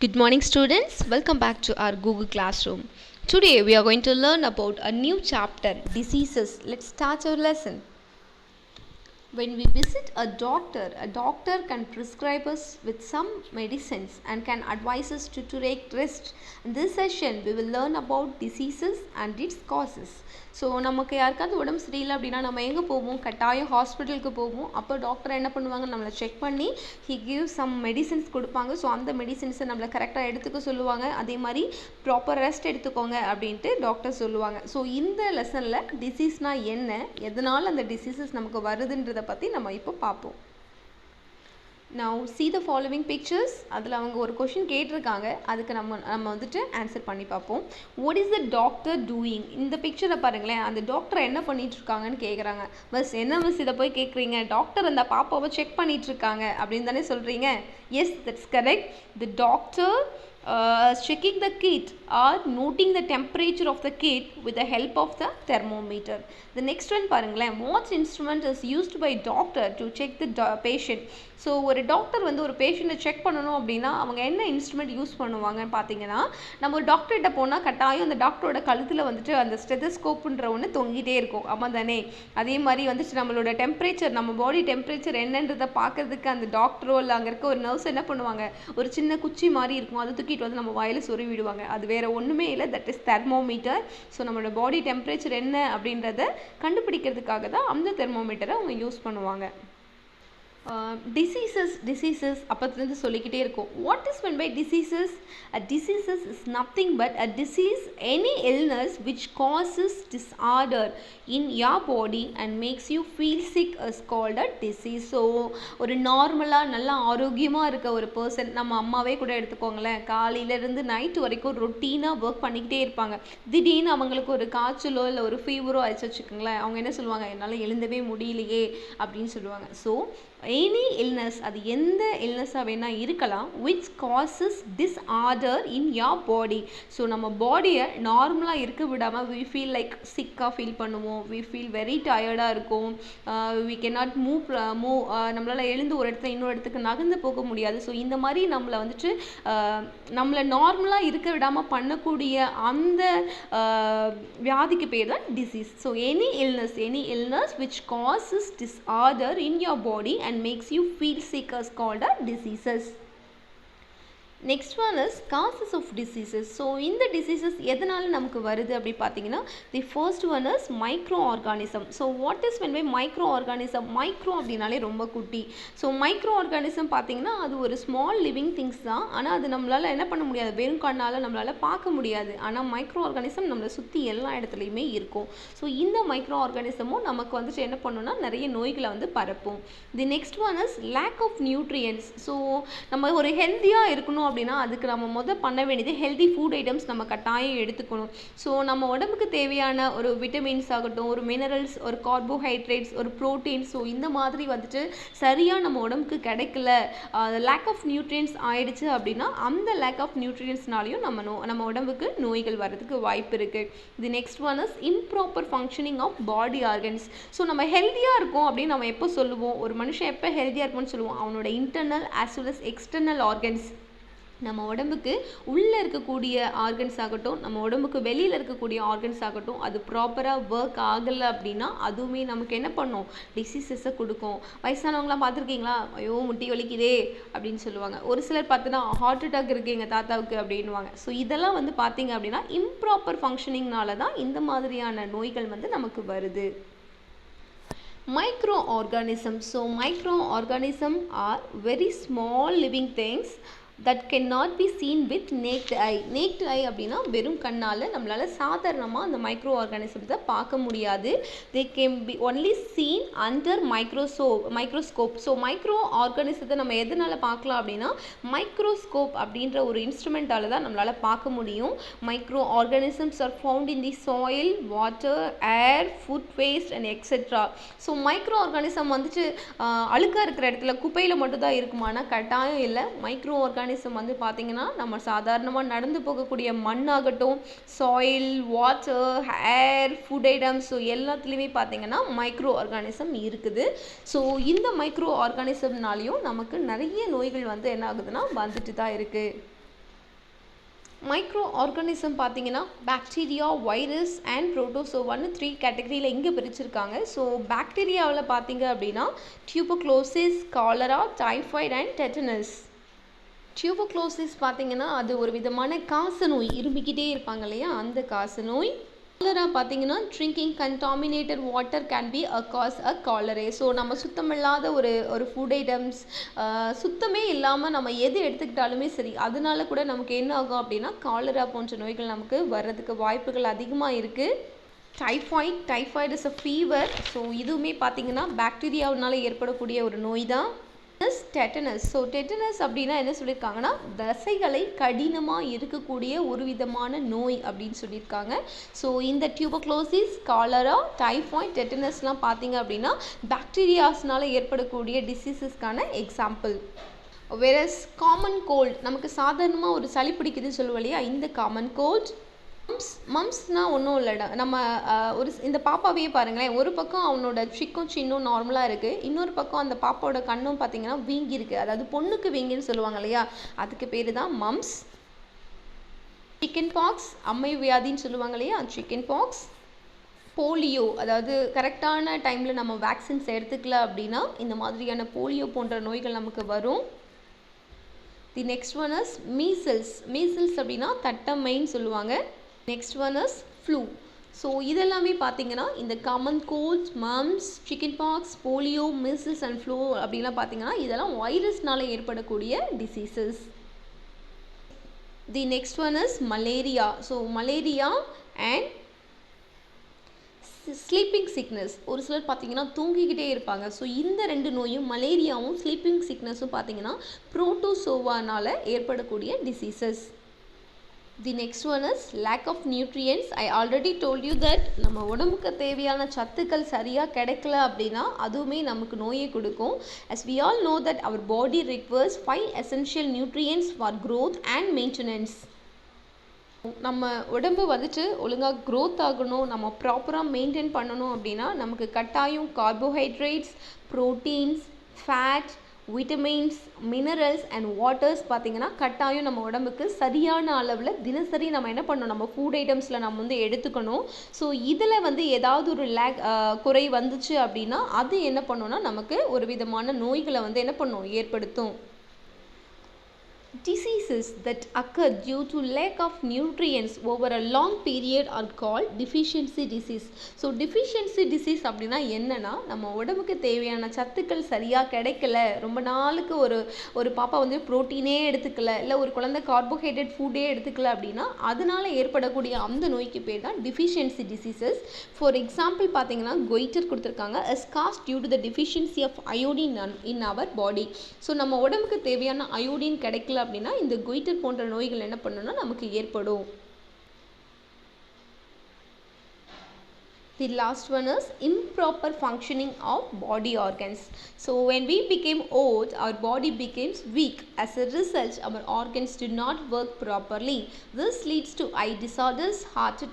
Good morning students, welcome back to our Google Classroom. Today we are going to learn about a new chapter, diseases. Let's start our lesson. When we visit a doctor can prescribe us with some medicines and can advise us to take rest. In this session, we will learn about diseases and its causes. So நமக்கு யாருக்காவது உடம்பு சரியில்லை அப்படின்னா நம்ம எங்கே போவோம்? கட்டாயம் ஹாஸ்பிட்டலுக்கு போவோம். அப்போ டாக்டர் என்ன பண்ணுவாங்க? நம்மளை செக் பண்ணி ஹி கிவ் சம் மெடிசின்ஸ் கொடுப்பாங்க. ஸோ அந்த மெடிசின்ஸை நம்மளை கரெக்டாக எடுத்துக்க சொல்லுவாங்க. அதே மாதிரி ப்ராப்பர் ரெஸ்ட் எடுத்துக்கோங்க அப்படின்ட்டு டாக்டர் சொல்லுவாங்க. ஸோ இந்த லெசனில் டிசீஸ்னால் என்ன, எதனால் அந்த டிசீசஸ் நமக்கு வருதுன்றதை பற்றி நம்ம இப்போ பார்ப்போம். Now see the following pictures. அதில் அவங்க ஒரு கொஷின் கேட்டிருக்காங்க, அதுக்கு நம்ம வந்துட்டு ஆன்சர் பண்ணி பார்ப்போம். What is the doctor doing? இந்த பிக்சரை பாருங்களேன், அந்த டாக்டர் என்ன பண்ணிட்டு இருக்காங்கன்னு கேட்குறாங்க. பஸ் என்ன மிஸ் இதை போய் கேட்குறீங்க? டாக்டர் அந்த பாப்பாவை செக் பண்ணிட்டு இருக்காங்க அப்படின்னு தானே சொல்கிறீங்க? Yes, that's correct. The doctor checking the kid or noting the temperature of the kid with the help of the thermometer. The next one பாருங்களேன், what instrument is used by doctor to check the patient? So ஒரு doctor வந்து ஒரு பேஷண்ட்டை check பண்ணணும் அப்படின்னா அவங்க என்ன instrument use பண்ணுவாங்கன்னு பார்த்தீங்கன்னா, நம்ம ஒரு டாக்டர்கிட்ட போனால் கட்டாயம் அந்த டாக்டரோட கழுத்தில் வந்துட்டு அந்த ஸ்டெதஸ்கோப்புன்ற ஒன்று தொங்கிட்டே இருக்கும், ஆமாம் தானே? அதே மாதிரி வந்துட்டு நம்மளோட டெம்பரேச்சர், நம்ம பாடி டெம்பரேச்சர் என்னன்றதை பார்க்கறதுக்கு அந்த டாக்டரோ இல்லை அங்கே இருக்க ஒரு நர்ஸ் என்ன பண்ணுவாங்க, ஒரு சின்ன குச்சி மாதிரி இருக்கும், அதை தூக்கிட்டு வந்து நம்ம வாயில் சொறி விடுவாங்க. அது வேறு ஒன்றுமே இல்லை, தட் இஸ் தெர்மோமீட்டர். ஸோ நம்மளோட பாடி டெம்பரேச்சர் என்ன அப்படின்றத கண்டுபிடிக்கிறதுக்காக தான் அந்த தெர்மோமீட்டரை அவங்க யூஸ் பண்ணுவாங்க. டிசீசஸ் அப்போத்துலேருந்து சொல்லிக்கிட்டே இருக்கும். What is meant by diseases? A diseases is nothing but a disease, any illness which causes disorder in your body and makes you feel sick is called a disease. So ஒரு நார்மலாக நல்லா ஆரோக்கியமாக இருக்க ஒரு person, நம்ம அம்மாவே கூட எடுத்துக்கோங்களேன், காலையிலேருந்து நைட்டு வரைக்கும் ரொட்டீனாக ஒர்க் பண்ணிக்கிட்டே இருப்பாங்க. திடீர்னு அவங்களுக்கு ஒரு காய்ச்சலோ இல்லை ஒரு ஃபீவரோ ஆயிடுச்சு வச்சுக்கோங்களேன், அவங்க என்ன சொல்லுவாங்க, என்னால் எழுந்தவே முடியலையே அப்படின்னு சொல்லுவாங்க. ஸோ எனி இல்னஸ், அது எந்த இல்னஸாக வேணால் இருக்கலாம், which causes disorder in your body. So நம்ம பாடியை நார்மலாக இருக்க விடாமல் வி ஃபீல் லைக் சிக்காக ஃபீல் பண்ணுவோம், வி ஃபீல் வெரி டயர்டாக இருக்கும், வி கேனாட் மூவ் நம்மளால் எழுந்து ஒரு இடத்துல இன்னொரு இடத்துக்கு நகர்ந்து போக முடியாது. ஸோ இந்த மாதிரி நம்மளை வந்துட்டு நம்மளை நார்மலாக இருக்க விடாமல் பண்ணக்கூடிய அந்த வியாதிக்கு பேர் தான் disease. So any illness which causes disorder in your body and makes you feel sick is called a diseases. Next one is causes of diseases. So இந்த டிசீசஸ் எதனால் நமக்கு வருது அப்படி பார்த்தீங்கன்னா, the first one is micro organism. So what is meant by micro organism? Micro அப்படின்னாலே ரொம்ப குட்டி. So micro organism பார்த்தீங்கன்னா அது ஒரு ஸ்மால் லிவிங் திங்ஸ் தான், ஆனால் அது நம்மளால் என்ன பண்ண முடியாது, வெறும் கண்ணால் நம்மளால் பார்க்க முடியாது. ஆனால் மைக்ரோ ஆர்கானிசம் நம்மளை சுற்றி எல்லா இடத்துலையுமே இருக்கும். ஸோ இந்த மைக்ரோ ஆர்கானிசமும் நமக்கு வந்துட்டு என்ன பண்ணுன்னா நிறைய நோய்களை வந்து பரப்பும். The next one is lack of nutrients. So நம்ம ஒரு ஹெல்த்தியாக இருக்கணும் அப்படின்னா அதுக்கு நம்ம பண்ண வேண்டியது ஹெல்தி ஃபுட் ஐட்டம்ஸ் நம்ம கட்டாயம் எடுத்துக்கணும். ஸோ நம்ம உடம்புக்கு தேவையான ஒரு விட்டமின்ஸ் ஆகட்டும், ஒரு மினரல்ஸ், ஒரு கார்போஹைட்ரேட்ஸ், ஒரு ப்ரோட்டீன்ஸ், ஸோ இந்த மாதிரி வந்துட்டு சரியாக நம்ம உடம்புக்கு கிடைக்கல, லேக் ஆஃப் நியூட்ரியன்ஸ் ஆயிடுச்சு அப்படின்னா அந்த லேக் ஆஃப் நியூட்ரியன்ஸ்னாலையும் நம்ம உடம்புக்கு நோய்கள் வர்றதுக்கு வாய்ப்பு இருக்குது. The next one is improper functioning of body organs. So நம்ம ஹெல்த்தியாக இருக்கோம் அப்படின்னு நம்ம எப்போ சொல்லுவோம், ஒரு மனுஷன் எப்போ ஹெல்த்தியாக இருக்கும்னு சொல்லுவோம், அவனோட internal as well as external organs, நம்ம உடம்புக்கு உள்ளே இருக்கக்கூடிய ஆர்கன்ஸ் ஆகட்டும், நம்ம உடம்புக்கு வெளியில் இருக்கக்கூடிய ஆர்கன்ஸ் ஆகட்டும், அது ப்ராப்பராக ஒர்க் ஆகலை அப்படின்னா அதுவுமே நமக்கு என்ன பண்ணும், டிசீசஸை கொடுக்கும். வயசானவங்களாம் பார்த்துருக்கீங்களா, ஐயோ முட்டி வலிக்குதே அப்படின்னு சொல்லுவாங்க. ஒரு சிலர் பார்த்தோன்னா ஹார்ட் அட்டாக் இருக்குது எங்கள் தாத்தாவுக்கு அப்படின்வாங்க. ஸோ இதெல்லாம் வந்து பார்த்தீங்க அப்படின்னா இம்ப்ராப்பர் ஃபங்க்ஷனிங்னால தான் இந்த மாதிரியான நோய்கள் வந்து நமக்கு வருது. Microorganisms. So microorganisms are very small living things that cannot be seen with naked eye. Naked eye அப்படின்னா வெறும் கண்ணால் நம்மளால் சாதாரணமாக அந்த மைக்ரோ ஆர்கானிசத்தை பார்க்க முடியாது. they can be only seen under microscope. So micro ஆர்கானிசத்தை நம்ம எதனால் பார்க்கலாம் அப்படின்னா மைக்ரோஸ்கோப் அப்படின்ற ஒரு இன்ஸ்ட்ருமெண்ட்டால் தான் நம்மளால் பார்க்க முடியும். Micro organisms are found in the soil, water, air, food waste and etcetera. So micro organism வந்துட்டு அழுக்காக இருக்கிற இடத்துல குப்பையில் மட்டும்தான் இருக்குமானா கட்டாயம் இல்லை. மைக்ரோ ஆர்கானிசம் வந்து பார்த்தீங்கன்னா நம்ம சாதாரணமாக நடந்து போகக்கூடிய மண்ணாகட்டும், சாயில், வாட்டர், ஏர், ஃபுட் ஐட்டம்ஸ், ஸோ எல்லாத்துலேயுமே பார்த்தீங்கன்னா மைக்ரோ ஆர்கானிசம் இருக்குது. ஸோ இந்த மைக்ரோ ஆர்கானிசம்னாலையும் நமக்கு நிறைய நோய்கள் வந்து என்ன ஆகுதுன்னா வந்துட்டு தான் இருக்குது. மைக்ரோ ஆர்கானிசம் பார்த்தீங்கன்னா பாக்டீரியா, வைரஸ் அண்ட் புரோட்டோசோவான்னு 3 கேட்டகரியில் இங்கே பிரிச்சிருக்காங்க. ஸோ பாக்டீரியாவில் பார்த்தீங்க அப்படின்னா tuberculosis, cholera, typhoid and tetanus. Tuberculosis பார்த்தீங்கன்னா அது ஒரு விதமான காச நோய், இருமிக்கிட்டே இருப்பாங்க இல்லையா, அந்த காச நோய். காலரா பார்த்தீங்கன்னா drinking contaminated water can be a cos a காலரே. So நம்ம சுத்தமில்லாத ஒரு ஃபுட் ஐட்டம்ஸ், சுத்தமே இல்லாமல் நம்ம எது எடுத்துக்கிட்டாலுமே சரி, அதனால கூட நமக்கு என்ன ஆகும் அப்படின்னா காலரா போன்ற நோய்கள் நமக்கு வர்றதுக்கு வாய்ப்புகள் அதிகமாக இருக்குது. Typhoid is a fever. So இதுவுமே பார்த்தீங்கன்னா பாக்டீரியாவினால ஏற்படக்கூடிய ஒரு நோய் தான். டெட்டனஸ். ஸோ டெட்டனஸ் அப்படின்னா என்ன சொல்லியிருக்காங்கன்னா தசைகளை கடினமாக இருக்கக்கூடிய ஒரு விதமான நோய் அப்படின்னு சொல்லியிருக்காங்க. ஸோ இந்த டியூபர்குலோசிஸ், காலரா, டைஃபாய்டு, டெட்டனஸ்லாம் பார்த்தீங்க அப்படின்னா பாக்டீரியாஸ்னால ஏற்படக்கூடிய டிசீசஸ்க்கான எக்ஸாம்பிள். வேறஸ் காமன் கோல்டு, நமக்கு சாதாரணமாக ஒரு சளி பிடிக்குதுன்னு சொல்லுவோம் இல்லையா, இந்த காமன் கோல்ட். மம்ஸ்னால் ஒன்றும் இல்லைடா, நம்ம இந்த பாப்பாவையே பாருங்களேன், ஒரு பக்கம் அவனோட சிக்கும் சின்னும் நார்மலாக இருக்குது, இன்னொரு பக்கம் அந்த பாப்பாவோட கண்ணும் பார்த்தீங்கன்னா வீங்கி இருக்குது. அதாவது பொண்ணுக்கு வீங்கின்னு சொல்லுவாங்க இல்லையா, அதுக்கு பேர் தான் மம்ஸ். சிக்கன் பாக்ஸ், அம்மை வியாதின்னு சொல்லுவாங்க இல்லையா, சிக்கன் பாக்ஸ். போலியோ, அதாவது கரெக்டான டைமில் நம்ம வேக்சின்ஸ் எடுத்துக்கல அப்படின்னா இந்த மாதிரியான போலியோ போன்ற நோய்கள் நமக்கு வரும். The next one is measles. Measles அப்படின்னா தட்டம்மைன்னு சொல்லுவாங்க. Next one is flu. So இதெல்லாமே பார்த்தீங்கன்னா இந்த common cold, mumps, chicken pox, polio, measles and flu அப்படின்லாம் பார்த்தீங்கன்னா இதெல்லாம் வைரஸ்னால ஏற்படக்கூடிய diseases. The next one is malaria. So malaria and sleeping sickness. ஒரு சிலர் பார்த்தீங்கன்னா தூங்கிக்கிட்டே இருப்பாங்க. ஸோ இந்த 2 நோயும், மலேரியாவும் ஸ்லீப்பிங் சிக்னஸும் பார்த்தீங்கன்னா புரோட்டோசோவானால் ஏற்படக்கூடிய diseases. The next one is lack of nutrients. I already told you that நம்ம உடம்புக்கு தேவையான சத்துக்கள் சரியாக கிடைக்கல அப்படின்னா அதுவுமே நமக்கு நோயை கொடுக்கும். as we all know that our body requires 5 essential nutrients for growth and maintenance. நம்ம உடம்பு வந்துட்டு ஒழுங்காக க்ரோத் ஆகணும், நம்ம ப்ராப்பராக மெயின்டைன் பண்ணணும் அப்படின்னா நமக்கு கட்டாயம் carbohydrates, proteins, fat, vitamins, minerals and waters பார்த்தீங்கன்னா கட்டாயம் நம்ம உடம்புக்கு சரியான அளவில் தினசரி நம்ம என்ன பண்ணணும், நம்ம ஃபுட் ஐட்டம்ஸில் நம்ம வந்து எடுத்துக்கணும். ஸோ இதில் வந்து ஏதாவது ஒரு குறை வந்துச்சு அப்படின்னா அது என்ன பண்ணுன்னா நமக்கு ஒரு விதமான நோய்களை வந்து என்ன பண்ணும், ஏற்படுத்தும். Diseases that occur due to lack of nutrients over a long period are called deficiency disease. So deficiency disease அப்படின்னா என்னன்னா நம்ம உடம்புக்கு தேவையான சத்துக்கள் சரியாக கிடைக்கல, ரொம்ப நாளுக்கு ஒரு பாப்பா வந்து ப்ரோட்டீனே எடுத்துக்கல, இல்லை ஒரு குழந்தை கார்போஹைட்ரேட் ஃபுட்டே எடுத்துக்கல அப்படின்னா அதனால ஏற்படக்கூடிய அந்த நோய்க்கு பேர் தான் deficiency diseases. ஃபார் எக்ஸாம்பிள் பார்த்தீங்கன்னா goiter கொடுத்துருக்காங்க, as caused due to the deficiency of iodine in our body. So நம்ம உடம்புக்கு தேவையான அயோடின் கிடைக்கல அப்படின்னா இந்த goiter போன்ற நோய்கள் என்ன பண்ணுன்னா நமக்கு ஏற்படும். The last one is improper functioning of body organs. So when we became old, our body becomes weak. As a result, our organs do not work properly. This leads to eye disorders, heart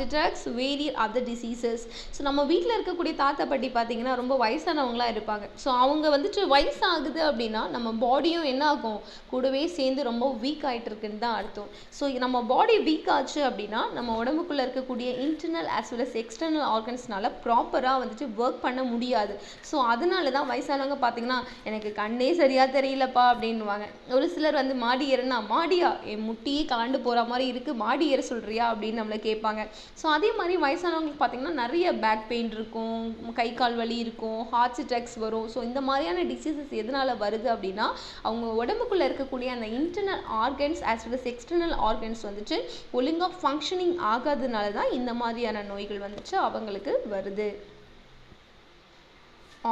attacks, various other diseases. So நம்ம வீட்டில் இருக்கக்கூடிய தாத்தா பாட்டி பார்த்தீங்கன்னா ரொம்ப வயசானவங்களாக இருப்பாங்க. So அவங்க வந்துட்டு வயசாகுது அப்படின்னா நம்ம பாடியும் என்ன ஆகும், கூடவே சேர்ந்து ரொம்ப வீக் ஆகிட்டு இருக்குன்னு தான் அர்த்தம். ஸோ நம்ம பாடி வீக் ஆச்சு அப்படின்னா நம்ம உடம்புக்குள்ளே இருக்கக்கூடிய internal as well as external ஆர்கன்ஸ்னால ப்ராப்பராக வந்துட்டு ஒர்க் பண்ண முடியாது. ஸோ அதனால தான் வயசானவங்க பார்த்தீங்கன்னா எனக்கு கண்ணே சரியாக தெரியலப்பா அப்படின்வாங்க. ஒரு சிலர் வந்து மாடி ஏறுனா, மாடியா என் முட்டியே கலண்டு போகிற மாதிரி இருக்குது, மாடி ஏற சொல்கிறியா அப்படின்னு நம்மளை கேட்பாங்க. ஸோ அதே மாதிரி வயசானவங்களுக்கு பார்த்தீங்கன்னா நிறைய பேக் பெயின் இருக்கும், கை கால் வலி இருக்கும், ஹார்ட் அட்டாக்ஸ் வரும். ஸோ இந்த மாதிரியான டிசீசஸ் எதனால் வருது அப்படின்னா அவங்க உடம்புக்குள்ளே இருக்கக்கூடிய அந்த internal organs as well as external organs வந்துட்டு ஒழுங்காக ஃபங்க்ஷனிங் ஆகாதனால தான் இந்த மாதிரியான நோய்கள் வந்துட்டு அவங்களுக்கு வருது.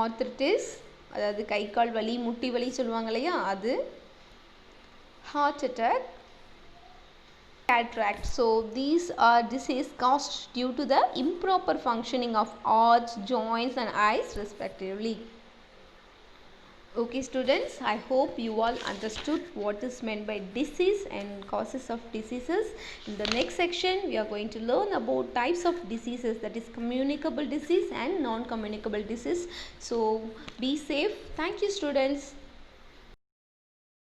ஆர்த்ரிட்டிஸ், அதாவது கை கால் வலி, முட்டி வலி சொல்லுவாங்க இல்லையா, அது. Heart attack, cataract. So these are disease caused due to the improper functioning of arch, joints and eyes respectively. Okay students, I hope you all understood what is meant by disease and causes of diseases. In the next section we are going to learn about types of diseases, that is communicable disease and non-communicable disease. So be safe. Thank you students.